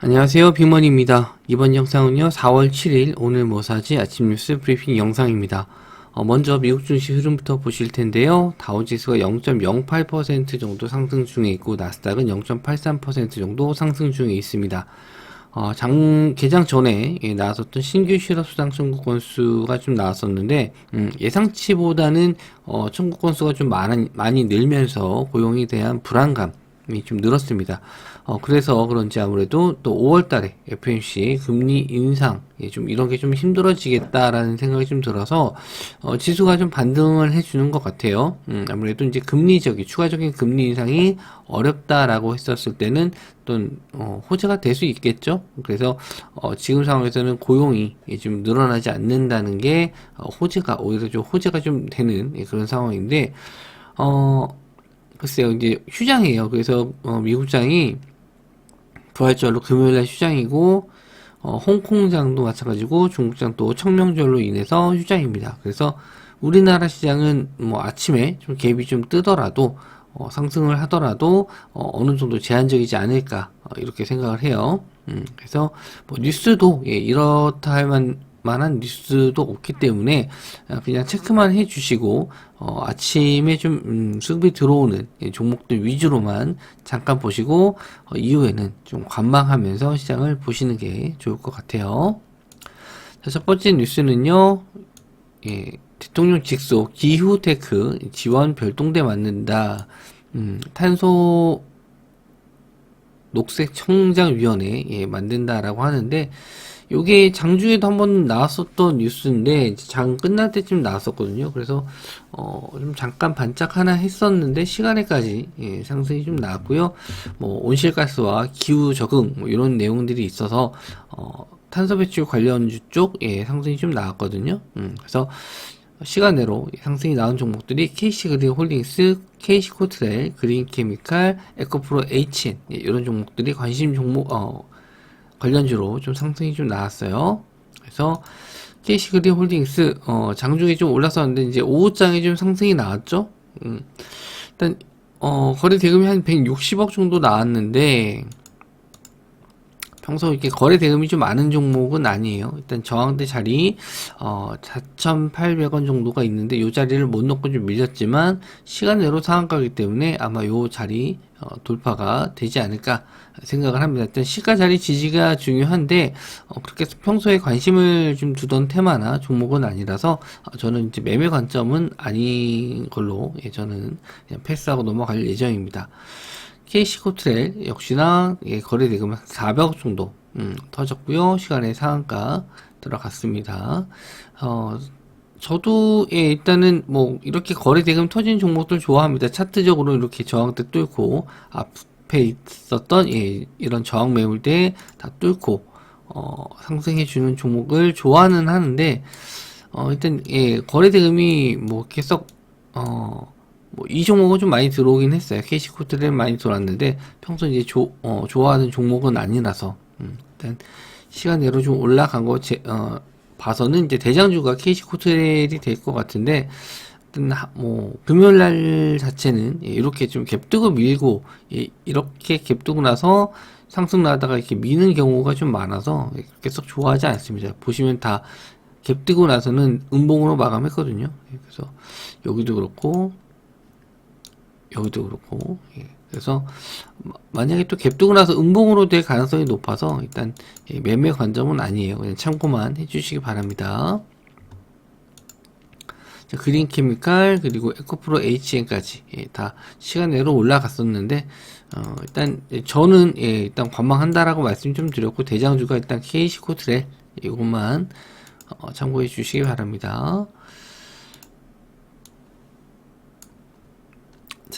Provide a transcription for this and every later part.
안녕하세요, 빅먼입니다. 이번 영상은요 4월 7일 오늘 뭐 사지 아침 뉴스 브리핑 영상입니다. 먼저 미국 증시 흐름부터 보실 텐데요. 다우지수가 0.08% 정도 상승 중에 있고 나스닥은 0.83% 정도 상승 중에 있습니다. 개장 전에 나왔었던 신규 실업 수당 청구 건수가 좀 나왔었는데 예상치보다는 청구 건수가 좀 많이 늘면서 고용에 대한 불안감이 좀 늘었습니다. 그래서 그런지 아무래도 또 5월 달에 FOMC 금리 인상, 좀 이런 게 좀 힘들어지겠다라는 생각이 좀 들어서, 지수가 좀 반등을 해주는 것 같아요. 아무래도 이제 추가적인 금리 인상이 어렵다라고 했었을 때는 또, 호재가 될 수 있겠죠? 그래서, 지금 상황에서는 고용이 좀 늘어나지 않는다는 게, 오히려 좀 호재가 좀 되는 그런 상황인데, 글쎄요, 이제 휴장이에요. 그래서, 미국장이 부활절로 금요일날 휴장이고 홍콩장도 마찬가지고 중국장도 청명절로 인해서 휴장입니다. 그래서 우리나라 시장은 뭐 아침에 좀 갭이 좀 뜨더라도 상승을 하더라도 어느 정도 제한적이지 않을까 이렇게 생각을 해요. 그래서 뭐 뉴스도 이렇다 할 만한 뉴스도 없기 때문에 그냥 체크만 해주시고 아침에 좀 수급이 들어오는 종목들 위주로만 잠깐 보시고 이후에는 좀 관망하면서 시장을 보시는 게 좋을 것 같아요. 자, 첫 번째 뉴스는요. 대통령 직속 기후테크 지원 별동대 만든다. 탄소 녹색 청장위원회 만든다라고 하는데 요게 장중에도 한번 나왔었던 뉴스인데 장 끝날 때쯤 나왔었거든요. 그래서 좀 잠깐 반짝 하나 했었는데 시간에까지 상승이 좀 나왔고요. 뭐 온실가스와 기후 적응 뭐 이런 내용들이 있어서 탄소 배출 관련주 쪽 상승이 좀 나왔거든요. 그래서 시간으로 상승이 나온 종목들이 KC그린홀딩스, KC코트렐, 그린케미칼, 에코프로 HN 이런 종목들이 관심 종목 관련주로 좀 상승이 좀 나왔어요. 그래서 KC그린홀딩스 장중에 좀 올랐었는데 이제 오후장에 좀 상승이 나왔죠. 일단 거래 대금이 한 160억 정도 나왔는데 평소 이렇게 거래 대금이 좀 많은 종목은 아니에요. 일단 저항대 자리 4,800원 정도가 있는데 이 자리를 못 넣고 좀 밀렸지만 시간 내로 상한가이기 때문에 아마 이 자리 돌파가 되지 않을까 생각을 합니다. 일단 시가 자리 지지가 중요한데 그렇게 평소에 관심을 좀 두던 테마나 종목은 아니라서 저는 이제 매매 관점은 아닌 걸로 저는 그냥 패스하고 넘어갈 예정입니다. KC코트렐 역시나 거래 대금 400억 정도 터졌고요. 시간에 상한가 들어갔습니다. 저도 일단은 뭐 이렇게 거래 대금 터진 종목들 좋아합니다. 차트적으로 이렇게 저항대 뚫고 앞에 있었던 이런 저항 매물대 다 뚫고 상승해주는 종목을 좋아는 하는데 일단 거래 대금이 뭐 계속 뭐 이 종목은 좀 많이 들어오긴 했어요. KC코트렐 많이 들어왔는데 평소 이제 좋아하는 종목은 아니라서 일단 시간 내로 좀 올라간 거 봐서는 이제 대장주가 KC코트렐이 될 것 같은데 일단 뭐 금요일 날 자체는 이렇게 좀 갭뜨고 밀고 이렇게 갭뜨고 나서 상승 나다가 이렇게 미는 경우가 좀 많아서 계속 좋아하지 않습니다. 보시면 다 갭뜨고 나서는 음봉으로 마감했거든요. 그래서 여기도 그렇고 그래서 만약에 또 갭뜨고 나서 음봉으로 될 가능성이 높아서 일단 매매 관점은 아니에요. 그냥 참고만 해주시기 바랍니다. 자, 그린케미칼 그리고 에코프로 HN까지 다 시간 내로 올라갔었는데 일단 저는 일단 관망한다라고 말씀 좀 드렸고 대장주가 일단 KC코트렐 이것만 참고해 주시기 바랍니다.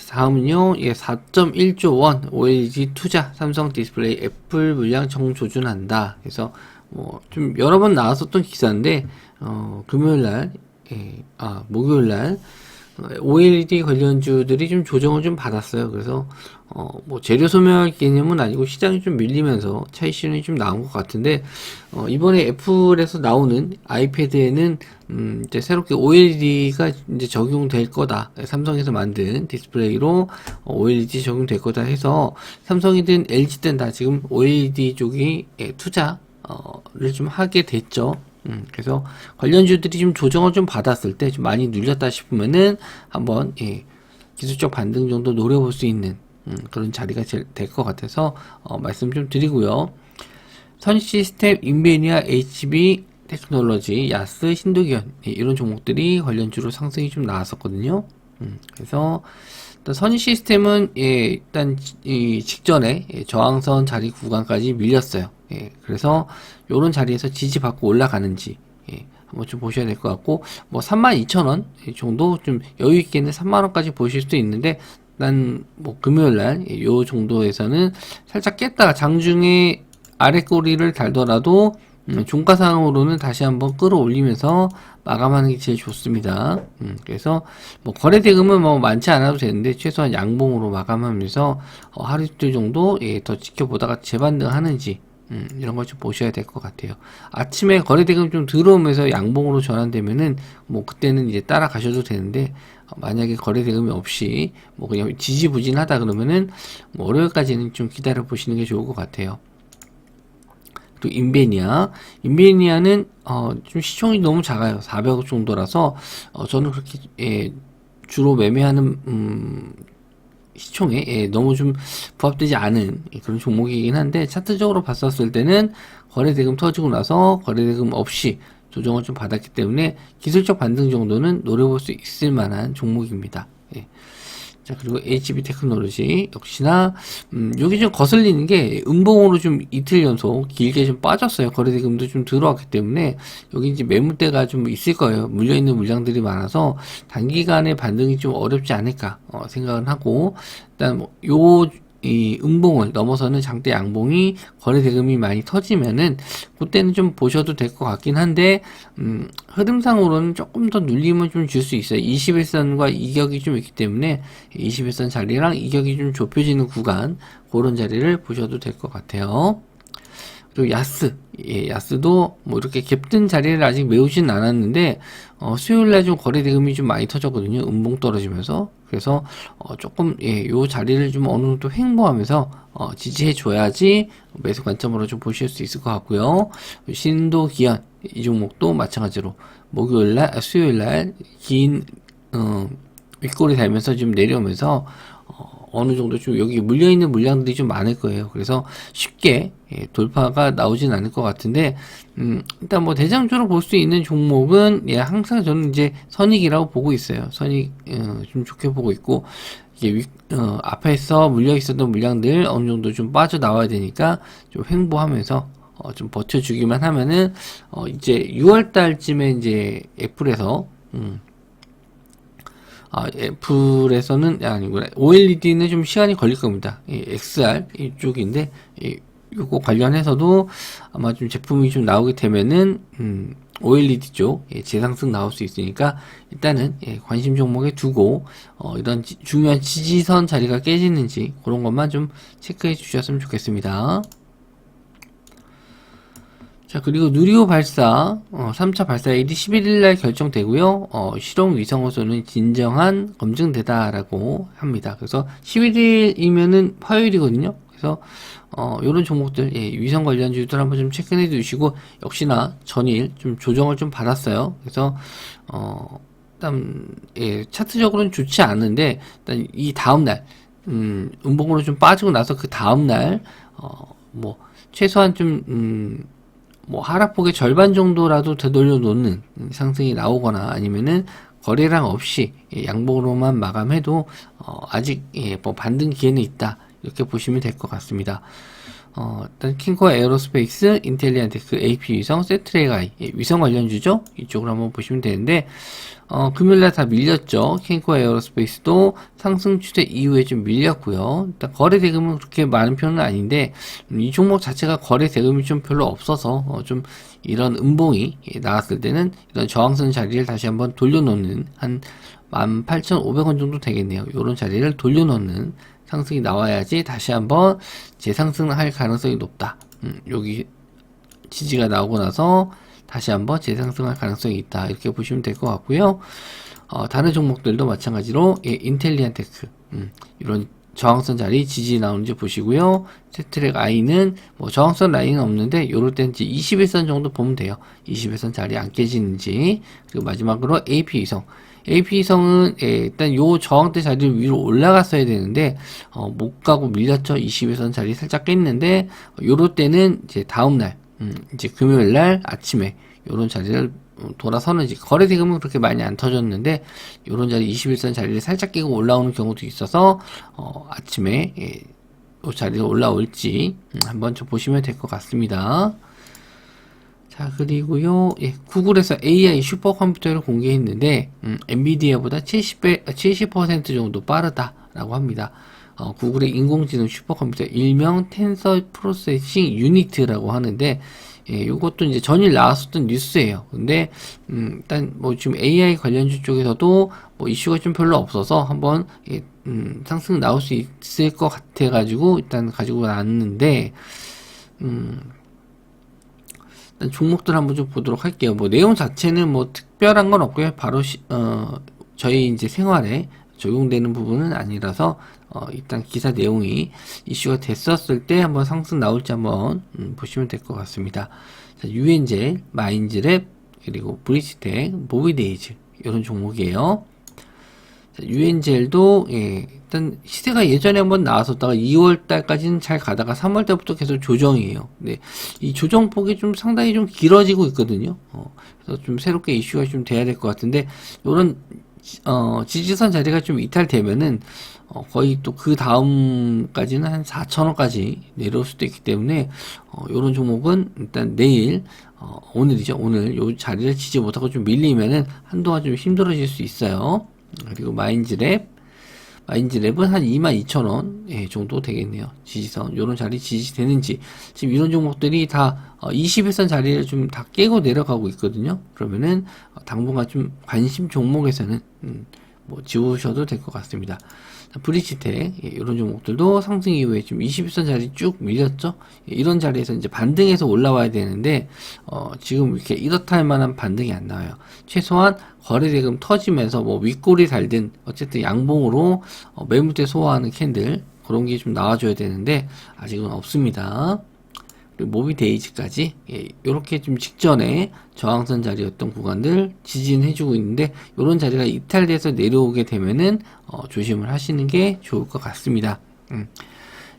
다음은요, 4.1조 원 OLED 투자, 삼성 디스플레이, 애플 물량 정조준한다. 그래서 뭐 좀 여러 번 나왔었던 기사인데 목요일 날 OLED 관련주들이 좀 조정을 좀 받았어요. 그래서 뭐 재료 소멸 개념은 아니고 시장이 좀 밀리면서 차익 실현이 좀 나온 것 같은데, 이번에 애플에서 나오는 아이패드에는 이제 새롭게 OLED가 이제 적용될 거다. 삼성에서 만든 디스플레이로 OLED 적용될 거다 해서 삼성이든 LG든 다 지금 OLED 쪽이 투자를 좀 하게 됐죠. 그래서 관련주들이 좀 조정을 좀 받았을 때 좀 많이 눌렸다 싶으면은 한번 기술적 반등 정도 노려볼 수 있는 그런 자리가 될 것 같아서 말씀 좀 드리고요. 선시스템, 인베니아, HB 테크놀로지, 야스, 신도기현 이런 종목들이 관련주로 상승이 좀 나왔었거든요. 그래서 일단 선시스템은 일단 이 직전에 저항선 자리 구간까지 밀렸어요. 그래서 요런 자리에서 지지받고 올라가는지 한번 좀 보셔야 될 것 같고, 뭐 32,000원 정도 좀 여유 있게는 3만원까지 보실 수도 있는데, 일단 뭐 금요일날 요 정도에서는 살짝 깼다가 장중에 아래 꼬리를 달더라도 종가상으로는 다시 한번 끌어올리면서 마감하는 게 제일 좋습니다. 그래서 뭐 거래 대금은 뭐 많지 않아도 되는데 최소한 양봉으로 마감하면서 하루 이틀 정도 더 지켜보다가 재반등하는지 이런 걸 좀 보셔야 될 것 같아요. 아침에 거래 대금 좀 들어오면서 양봉으로 전환되면은 뭐 그때는 이제 따라가셔도 되는데, 만약에 거래 대금이 없이 뭐 그냥 지지부진하다 그러면은 뭐 월요일까지는 좀 기다려 보시는 게 좋을 것 같아요. 또 인베니아는 좀 시총이 너무 작아요. 400억 정도라서 저는 그렇게 주로 매매하는 시총에 너무 좀 부합되지 않은 그런 종목이긴 한데, 차트적으로 봤었을 때는 거래대금 터지고 나서 거래대금 없이 조정을 좀 받았기 때문에 기술적 반등 정도는 노려볼 수 있을 만한 종목입니다. 자, 그리고 HB 테크놀로지 역시나 여기 좀 거슬리는 게 음봉으로 좀 이틀 연속 길게 좀 빠졌어요. 거래대금도 좀 들어왔기 때문에 여기 이제 매물대가 좀 있을 거예요. 물려있는 물량들이 많아서 단기간에 반등이 좀 어렵지 않을까 생각을 하고, 일단 이 음봉을 넘어서는 장대 양봉이 거래대금이 많이 터지면은 그때는 좀 보셔도 될 것 같긴 한데, 흐름상으로는 조금 더 눌림을 좀 줄 수 있어요. 21선과 이격이 좀 있기 때문에 21선 자리랑 이격이 좀 좁혀지는 구간, 그런 자리를 보셔도 될 것 같아요. 그리고 야스도 뭐 이렇게 갭든 자리를 아직 메우진 않았는데 수요일날 좀 거래 대금이 좀 많이 터졌거든요. 음봉 떨어지면서. 그래서 조금 요 자리를 좀 어느 정도 횡보하면서 지지해 줘야지 매수 관점으로 좀 보실 수 있을 것 같고요. 신도기현 이 종목도 마찬가지로 수요일날 긴 윗골이 달면서 좀 내려오면서 어느 정도 좀 여기 물려있는 물량들이 좀 많을 거예요. 그래서 쉽게 돌파가 나오진 않을 것 같은데, 일단 뭐 대장주로 볼 수 있는 종목은 항상 저는 이제 선익이라고 보고 있어요. 선익 좀 좋게 보고 있고, 이게 앞에서 물려 있었던 물량들 어느 정도 좀 빠져 나와야 되니까 좀 횡보하면서 좀 버텨주기만 하면은 이제 6월 달쯤에 이제 애플에서 애플에서는 아니구나. OLED는 좀 시간이 걸릴 겁니다. XR 이쪽인데 요거 관련해서도 아마 좀 제품이 좀 나오게 되면은 OLED 쪽 재상승 나올 수 있으니까 일단은 관심 종목에 두고 이런 중요한 지지선 자리가 깨지는지 그런 것만 좀 체크해 주셨으면 좋겠습니다. 자, 그리고 누리호 발사 3차 발사일이 11일날 결정되고요. 실용 위성호소는 진정한 검증되다라고 합니다. 그래서 11일이면은 화요일이거든요. 그래서 요런 종목들 위성 관련주들 한번 좀 체크해 두시고, 역시나 전일 좀 조정을 좀 받았어요. 그래서 일단 차트적으로는 좋지 않은데, 일단 이 다음날 음봉으로 좀 빠지고 나서 그 다음날 뭐 최소한 좀 뭐 하락폭의 절반 정도라도 되돌려 놓는 상승이 나오거나, 아니면은 거래량 없이 양봉으로만 마감해도 아직 뭐 반등 기회는 있다, 이렇게 보시면 될 것 같습니다. 일단 킹코어 에어로스페이스, 인텔리안테크, AP 위성, 세트랙 아이, 위성 관련주죠. 이쪽으로 한번 보시면 되는데, 금요일날 다 밀렸죠. 킹코어 에어로스페이스도 상승 추세 이후에 좀 밀렸고요. 일단 거래 대금은 그렇게 많은 편은 아닌데, 이 종목 자체가 거래 대금이 좀 별로 없어서, 좀 이런 음봉이 나왔을 때는 이런 저항선 자리를 다시 한번 돌려놓는, 한 18,500원 정도 되겠네요. 이런 자리를 돌려놓는 상승이 나와야지 다시 한번 재상승할 가능성이 높다. 여기 지지가 나오고 나서 다시 한번 재상승할 가능성이 있다. 이렇게 보시면 될 것 같고요. 다른 종목들도 마찬가지로 인텔리안테크 이런 저항선 자리 지지 나오는지 보시고요. 세트랙 I는 뭐 저항선 라인은 없는데 요럴 땐 이제 21선 정도 보면 돼요. 21선 자리 안 깨지는지. 그리고 마지막으로 AP 위성. AP 위성은 일단 요 저항대 자리를 위로 올라갔어야 되는데 못 가고 밀렸죠. 21선 자리 살짝 깼는데 요럴 때는 이제 다음날 이제 금요일날 아침에 요런 자리를 돌아서는지 거래 대금은 그렇게 많이 안 터졌는데 요런 자리 21선 자리를 살짝 깨고 올라오는 경우도 있어서 아침에 요 자리에 올라올지 한번 좀 보시면 될 것 같습니다. 자, 그리고요, 구글에서 AI 슈퍼컴퓨터를 공개했는데, 엔비디아보다 70% 정도 빠르다라고 합니다. 구글의 인공지능 슈퍼컴퓨터, 일명 텐서 프로세싱 유니트라고 하는데, 요것도 이제 전일 나왔었던 뉴스예요. 근데, 일단 뭐 지금 AI 관련주 쪽에서도 뭐 이슈가 좀 별로 없어서 한번, 상승 나올 수 있을 것 같아가지고, 일단 가지고 나왔는데, 종목들 한번 좀 보도록 할게요. 뭐 내용 자체는 뭐 특별한 건 없고요. 바로 저희 이제 생활에 적용되는 부분은 아니라서 일단 기사 내용이 이슈가 됐었을 때 한번 상승 나올지 한번 보시면 될 것 같습니다. 자, 유엔젤, 마인즈랩, 그리고 브리치텍, 모비데이즈 이런 종목이에요. 유엔젤도 일단 시세가 예전에 한번 나왔었다가 2월 달까지는 잘 가다가 3월 달부터 계속 조정이에요. 근데 이 조정폭이 좀 상당히 좀 길어지고 있거든요. 그래서 좀 새롭게 이슈가 좀 돼야 될 것 같은데 요런 지지선 자리가 좀 이탈되면은 거의 또 그 다음까지는 한 4,000원까지 내려올 수도 있기 때문에 요런 종목은 일단 내일 오늘이죠. 오늘 요 자리를 지지 못하고 좀 밀리면은 한동안 좀 힘들어질 수 있어요. 그리고 마인즈랩은 한 22,000원 정도 되겠네요. 지지선 요런 자리 지지되는지 지금 이런 종목들이 다 21선 자리를 좀 다 깨고 내려가고 있거든요. 그러면은 당분간 좀 관심 종목에서는 뭐 지우셔도 될 것 같습니다. 브리치텍 이런 종목들도 상승 이후에 좀 21선 자리 쭉 밀렸죠. 이런 자리에서 이제 반등해서 올라와야 되는데 지금 이렇게 이렇다 할 만한 반등이 안 나와요. 최소한 거래대금 터지면서 뭐 윗골이 달든 어쨌든 양봉으로 매물대 소화하는 캔들 그런 게 좀 나와줘야 되는데 아직은 없습니다. 그리고 모비데이즈까지 이렇게 좀 직전에 저항선 자리였던 구간들 지지는 해주고 있는데 이런 자리가 이탈돼서 내려오게 되면은 조심을 하시는 게 좋을 것 같습니다.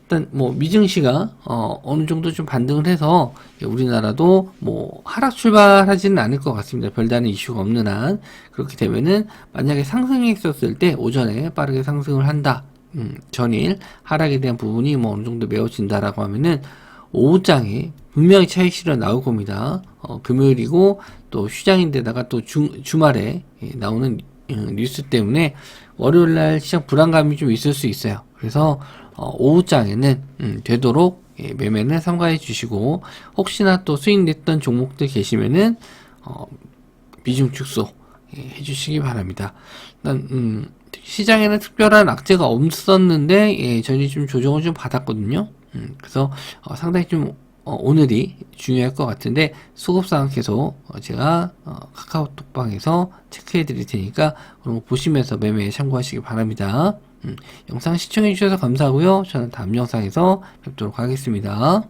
일단 뭐 미증시가 어느 정도 좀 반등을 해서 우리나라도 뭐 하락 출발하지는 않을 것 같습니다. 별다른 이슈가 없는 한. 그렇게 되면은 만약에 상승이 있었을 때 오전에 빠르게 상승을 한다. 전일 하락에 대한 부분이 뭐 어느 정도 메워진다라고 하면은 오후장에 분명히 차익 실현 나올 겁니다. 금요일이고 또 휴장인데다가 또 주말에 나오는 뉴스 때문에 월요일날 시장 불안감이 좀 있을 수 있어요. 그래서 오후장에는 되도록 매매는 삼가해 주시고 혹시나 또 수익 냈던 종목들 계시면은 비중 축소 해주시기 바랍니다. 일단 시장에는 특별한 악재가 없었는데 전이 좀 조정을 좀 받았거든요. 그래서 상당히 좀 오늘이 중요할 것 같은데 수급사항 계속 제가 카카오톡방에서 체크해 드릴 테니까 그런 거 보시면서 매매에 참고하시기 바랍니다. 영상 시청해 주셔서 감사하고요. 저는 다음 영상에서 뵙도록 하겠습니다.